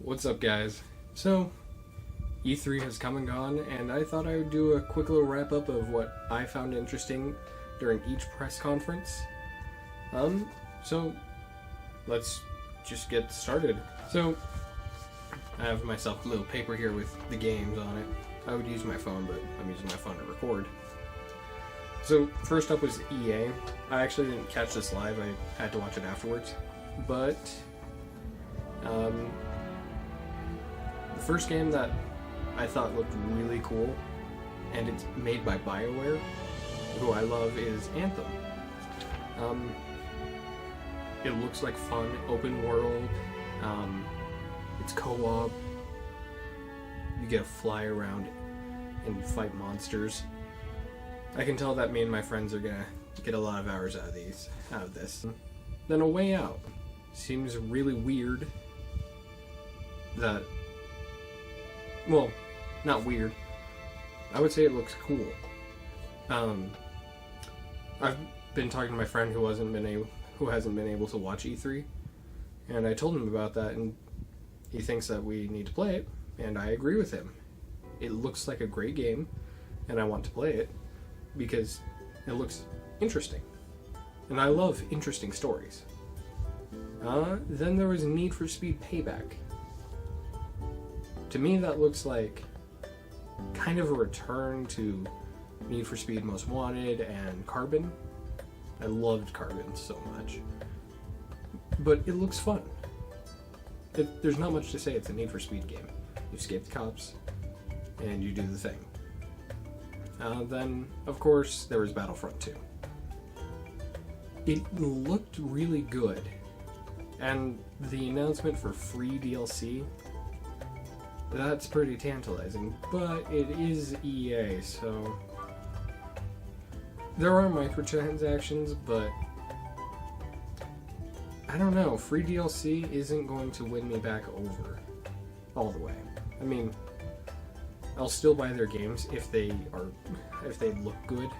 What's up, guys? So, E3 has come and gone, and I thought I would do a quick little wrap up of what I found interesting during each press conference. So let's just get started. So, I have myself a little paper here with the games on it. I would use my phone, but I'm using my phone to record. So, first up was EA. I actually didn't catch this live, I had to watch it afterwards. But, the first game that I thought looked really cool, and it's made by BioWare, who I love, is Anthem. It looks like fun, open world, it's co-op, you get to fly around and fight monsters. I can tell that me and my friends are gonna get a lot of hours out of this. Then A Way Out seems really weird that, well, not weird. I would say it looks cool. I've been talking to my friend who hasn't been able to watch E3, and I told him about that, and he thinks that we need to play it, and I agree with him. It looks like a great game, and I want to play it because it looks interesting, and I love interesting stories. Then there was Need for Speed Payback. To me, that looks like kind of a return to Need for Speed Most Wanted and Carbon. I loved Carbon so much. But it looks fun. There's not much to say, it's a Need for Speed game. You escape the cops, and you do the thing. Then, of course, there was Battlefront 2. It looked really good, and the announcement for free DLC, that's pretty tantalizing, but it is EA, so there are microtransactions, but I don't know, free DLC isn't going to win me back over all the way. I mean, I'll still buy their games if they look good,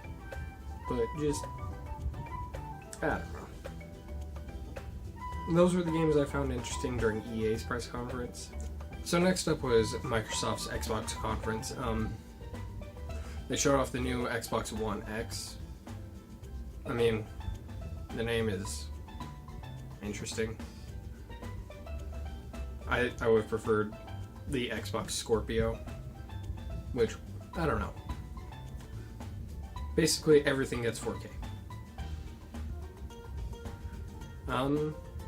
but just, I don't know. Those were the games I found interesting during EA's press conference. So next up was Microsoft's Xbox conference. They showed off the new Xbox One X. I mean, the name is interesting. I would have preferred the Xbox Scorpio, which, I don't know. Basically, everything gets 4K.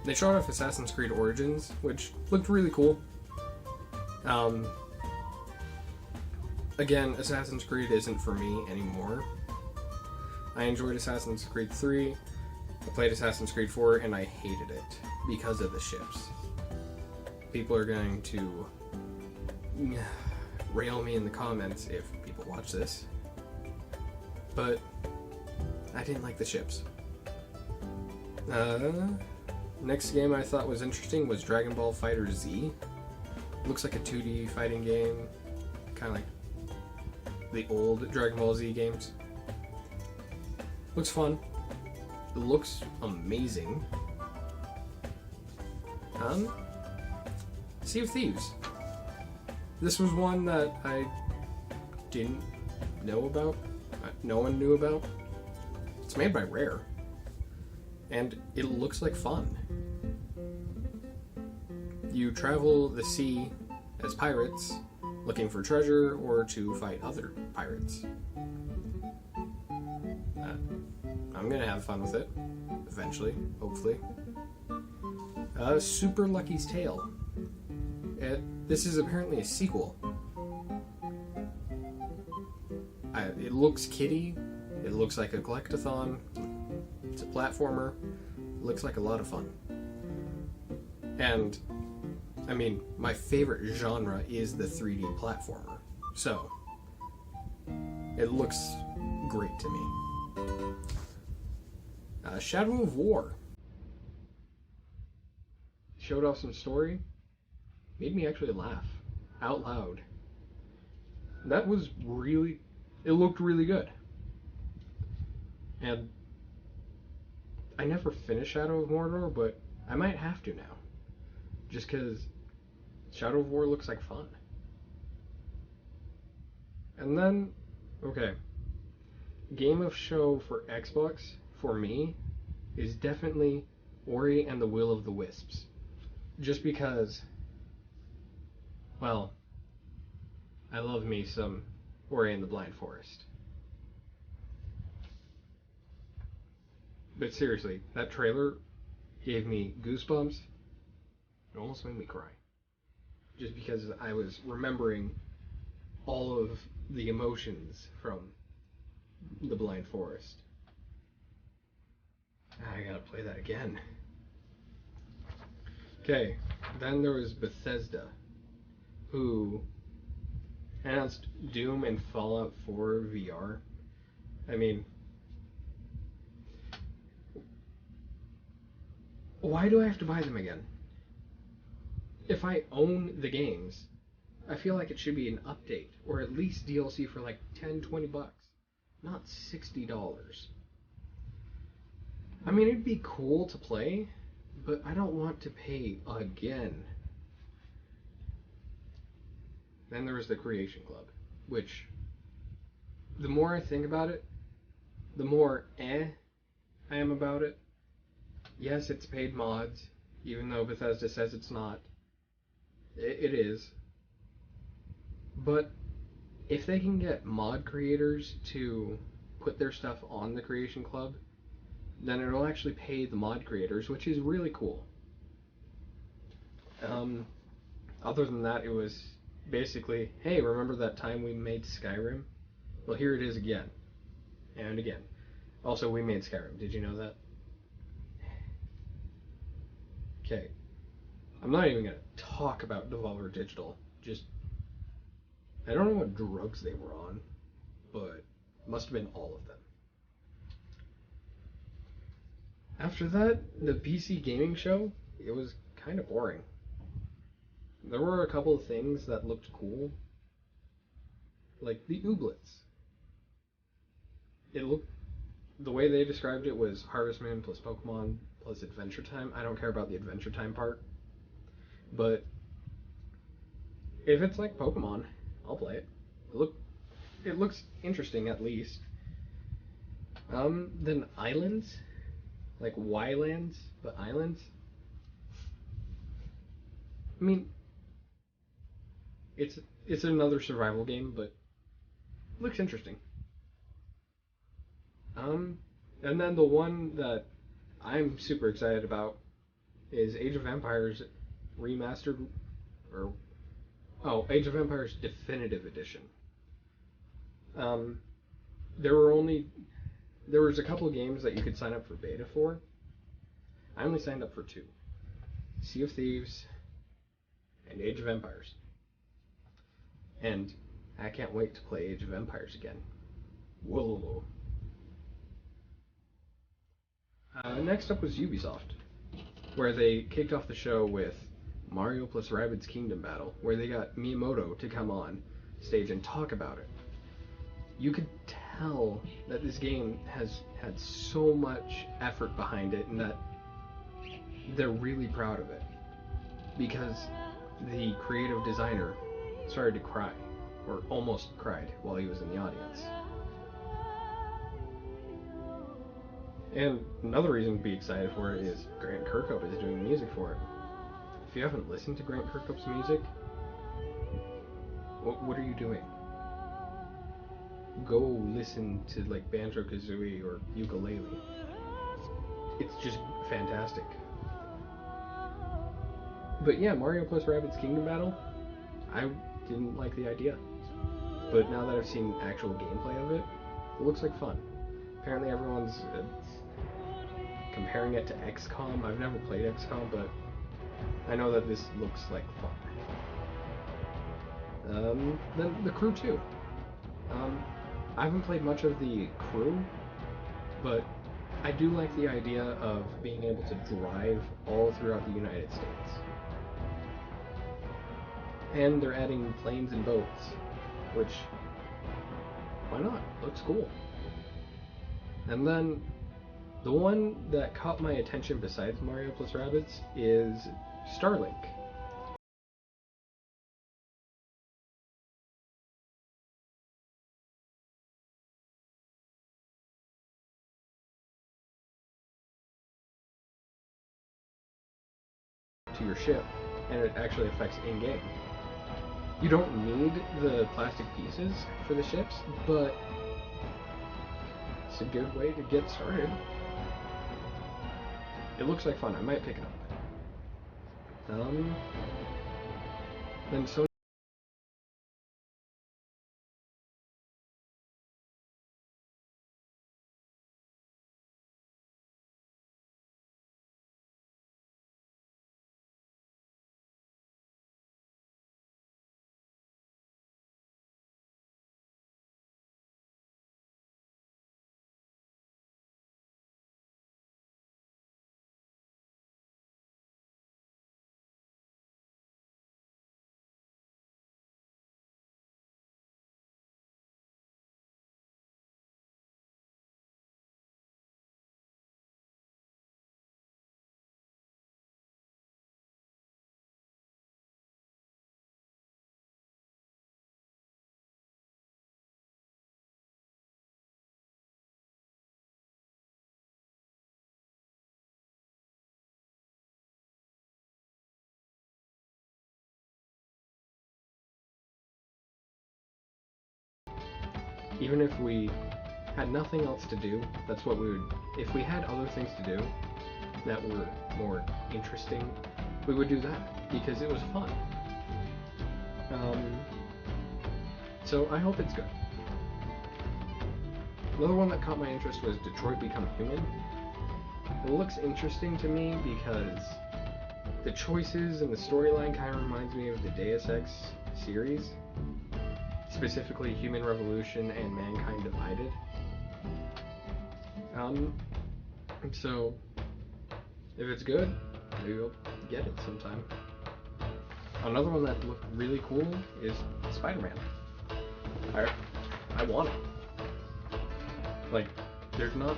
They showed off Assassin's Creed Origins, which looked really cool. Again, Assassin's Creed isn't for me anymore. I enjoyed Assassin's Creed 3, I played Assassin's Creed 4, and I hated it because of the ships. People are going to rail me in the comments if people watch this, but I didn't like the ships. Next game I thought was interesting was Dragon Ball FighterZ. Looks like a 2D fighting game, kind of like the old Dragon Ball Z games. Looks fun. It looks amazing. Sea of Thieves. This was one that I didn't know about. No one knew about. It's made by Rare. And it looks like fun. You travel the sea as pirates, looking for treasure or to fight other pirates. I'm gonna have fun with it, eventually, hopefully. Super Lucky's Tale. This is apparently a sequel. It looks kiddie, it looks like a collectathon, it's a platformer, it looks like a lot of fun. And, I mean, my favorite genre is the 3D platformer, so it looks great to me. Shadow of War. Showed off some story, made me actually laugh out loud. That was really, it looked really good. And I never finished Shadow of Mordor, but I might have to now. Just because Shadow of War looks like fun. And then, okay, game of show for Xbox, for me, is definitely Ori and the Will of the Wisps. Just because, well, I love me some Ori and the Blind Forest. But seriously, that trailer gave me goosebumps. It almost made me cry. Just because I was remembering all of the emotions from the Blind Forest. I gotta play that again. Okay, then there was Bethesda, who announced Doom and Fallout 4 VR. I mean, why do I have to buy them again? If I own the games, I feel like it should be an update, or at least DLC for like 10, 20 bucks, not $60. I mean, it'd be cool to play, but I don't want to pay again. Then there was the Creation Club, which, the more I think about it, the more I am about it. Yes, it's paid mods, even though Bethesda says it's not. It is. But if they can get mod creators to put their stuff on the Creation Club, then it'll actually pay the mod creators, which is really cool. Other than that, it was basically, hey, remember that time we made Skyrim? Well, here it is again. And again. Also, we made Skyrim. Did you know that? Okay. I'm not even going to talk about Devolver Digital. Just, I don't know what drugs they were on, but must have been all of them. After that, the PC gaming show, it was kind of boring. There were a couple of things that looked cool, like the ooblets. It looked, the way they described it was Harvest Moon plus Pokemon plus Adventure Time. I don't care about the Adventure Time part, but if it's like Pokemon, I'll play it. It looks interesting at least. Then islands, like Y-lands, but islands. I mean, it's another survival game, but it looks interesting. And then the one that I'm super excited about is Age of Empires remastered, or Age of Empires Definitive Edition. Um, there were only there was a couple of games that you could sign up for beta for. I only signed up for two: Sea of Thieves and Age of Empires. And I can't wait to play Age of Empires again. Whoa. Next up was Ubisoft, where they kicked off the show with Mario plus Rabbids Kingdom Battle, where they got Miyamoto to come on stage and talk about it. You could tell that this game has had so much effort behind it and that they're really proud of it, because the creative designer started to cry, or almost cried, while he was in the audience. And another reason to be excited for it is Grant Kirkhope is doing music for it. If you haven't listened to Grant Kirkhope's music, what are you doing? Go listen to like Banjo-Kazooie or Ukulele. It's just fantastic. But yeah, Mario plus Rabbids Kingdom Battle, I didn't like the idea. But now that I've seen actual gameplay of it, it looks like fun. Apparently everyone's comparing it to XCOM. I've never played XCOM, but I know that this looks like fun. Then the Crew 2. I haven't played much of the Crew, but I do like the idea of being able to drive all throughout the United States. And they're adding planes and boats, which, why not? Looks cool. And then the one that caught my attention besides Mario plus Rabbids is Starlink. your ship, and it actually affects in-game. You don't need the plastic pieces for the ships, but it's a good way to get started. It looks like fun. I might pick it up. Then Sony. Even if we had nothing else to do, that's what we would. If we had other things to do that were more interesting, we would do that because it was fun. So I hope it's good. Another one that caught my interest was Detroit Become Human. It looks interesting to me because the choices and the storyline kind of reminds me of the Deus Ex series, specifically Human Revolution and Mankind Divided. So if it's good, maybe we'll get it sometime. Another one that looked really cool is Spider-Man. I want it. Like, there's not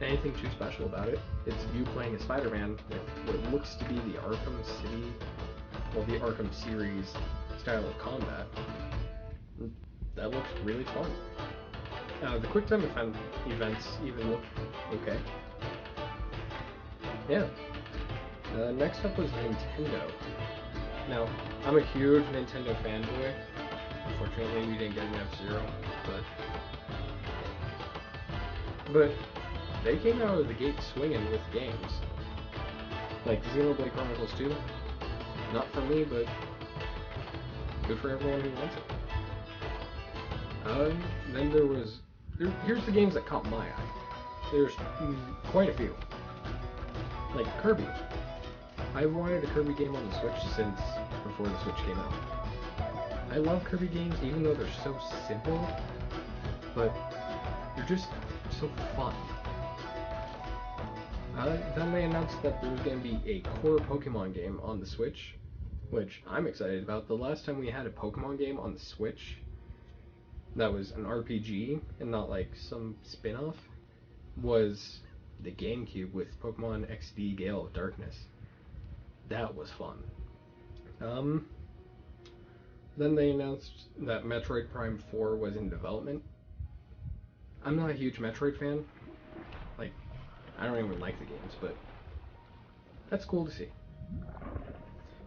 anything too special about it. It's you playing a Spider-Man with what looks to be the Arkham City, well, the Arkham series style of combat. That looks really fun. The QuickTime events even look okay. Yeah. Next up was Nintendo. Now, I'm a huge Nintendo fanboy. Unfortunately, we didn't get an F-Zero, but they came out of the gate swinging with games. Like Xenoblade Chronicles 2. Not for me, but good for everyone who wants it. Then here's the games that caught my eye. There's quite a few. Like Kirby. I've wanted a Kirby game on the Switch since before the Switch came out. I love Kirby games even though they're so simple, but they're just so fun. Then they announced that there was going to be a core Pokemon game on the Switch, which I'm excited about. The last time we had a Pokemon game on the Switch that was an RPG and not like some spin-off was the GameCube with Pokemon XD Gale of Darkness. That was fun. Then they announced that Metroid Prime 4 was in development. I'm not a huge Metroid fan. Like, I don't even like the games, but that's cool to see.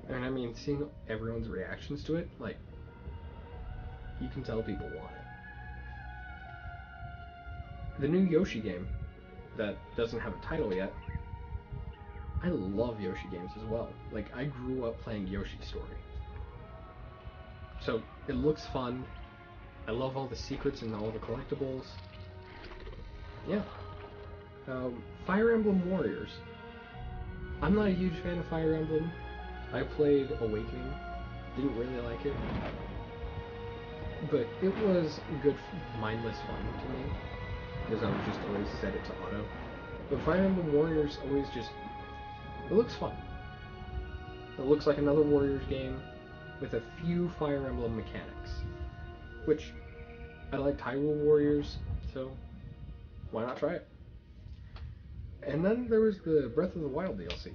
And I mean, seeing everyone's reactions to it, like, you can tell people want it. The new Yoshi game that doesn't have a title yet, I love Yoshi games as well. Like, I grew up playing Yoshi Story. So, it looks fun. I love all the secrets and all the collectibles. Yeah. Fire Emblem Warriors. I'm not a huge fan of Fire Emblem. I played Awakening. Didn't really like it. But it was good, mindless fun to me. Because I would just always set it to auto. But Fire Emblem Warriors always just... it looks fun. It looks like another Warriors game with a few Fire Emblem mechanics. Which, I liked Hyrule Warriors, so why not try it? And then there was the Breath of the Wild DLC.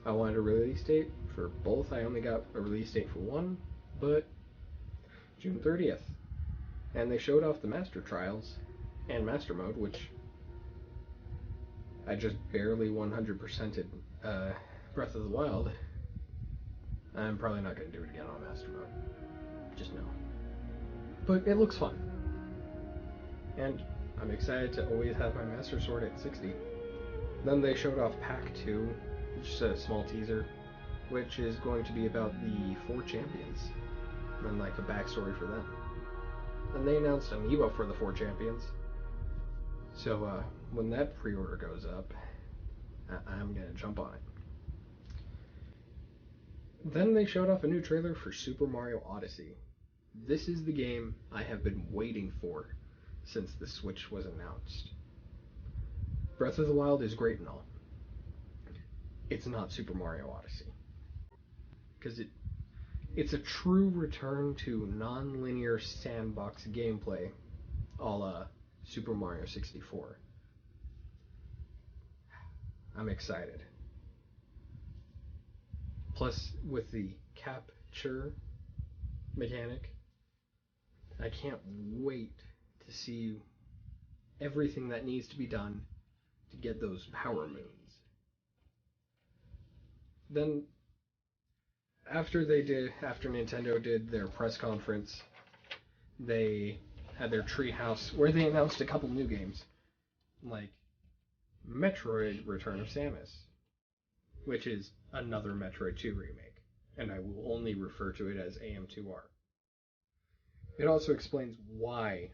I wanted a release date for both. I only got a release date for one, but June 30th. And they showed off the Master Trials and Master Mode, which I just barely 100%ed Breath of the Wild, I'm probably not going to do it again on Master Mode. Just no. But it looks fun. And I'm excited to always have my Master Sword at 60. Then they showed off Pack 2, just a small teaser, which is going to be about the 4 champions, and like a backstory for them. And they announced amiibo for the 4 champions. So when that pre-order goes up, I'm going to jump on it. Then they showed off a new trailer for Super Mario Odyssey. This is the game I have been waiting for since the Switch was announced. Breath of the Wild is great and all. It's not Super Mario Odyssey. Because it's a true return to non-linear sandbox gameplay, a la Super Mario 64. I'm excited. Plus, with the capture mechanic, I can't wait to see everything that needs to be done to get those power moons. Then, after Nintendo did their press conference, they had their treehouse where they announced a couple new games, like Metroid Return of Samus, which is another Metroid 2 remake, and I will only refer to it as AM2R. It also explains why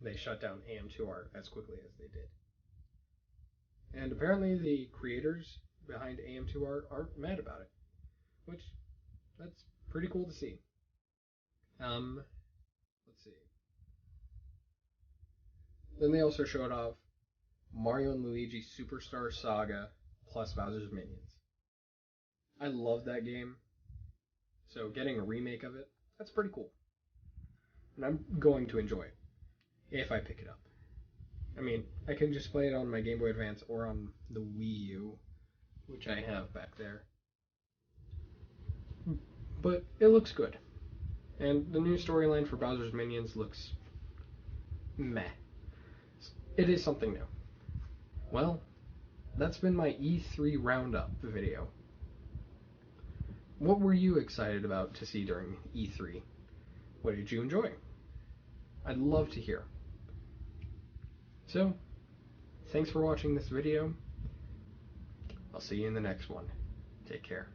they shut down AM2R as quickly as they did. And apparently the creators behind AM2R aren't mad about it, which that's pretty cool to see. Let's see. Then they also showed off Mario and Luigi Superstar Saga plus Bowser's Minions. I love that game, so getting a remake of it, that's pretty cool. And I'm going to enjoy it if I pick it up. I mean, I can just play it on my Game Boy Advance or on the Wii U, which I have back there. But it looks good. And the new storyline for Bowser's Minions looks meh. It is something new. Well, that's been my E3 Roundup video. What were you excited about to see during E3? What did you enjoy? I'd love to hear. So, thanks for watching this video. I'll see you in the next one. Take care.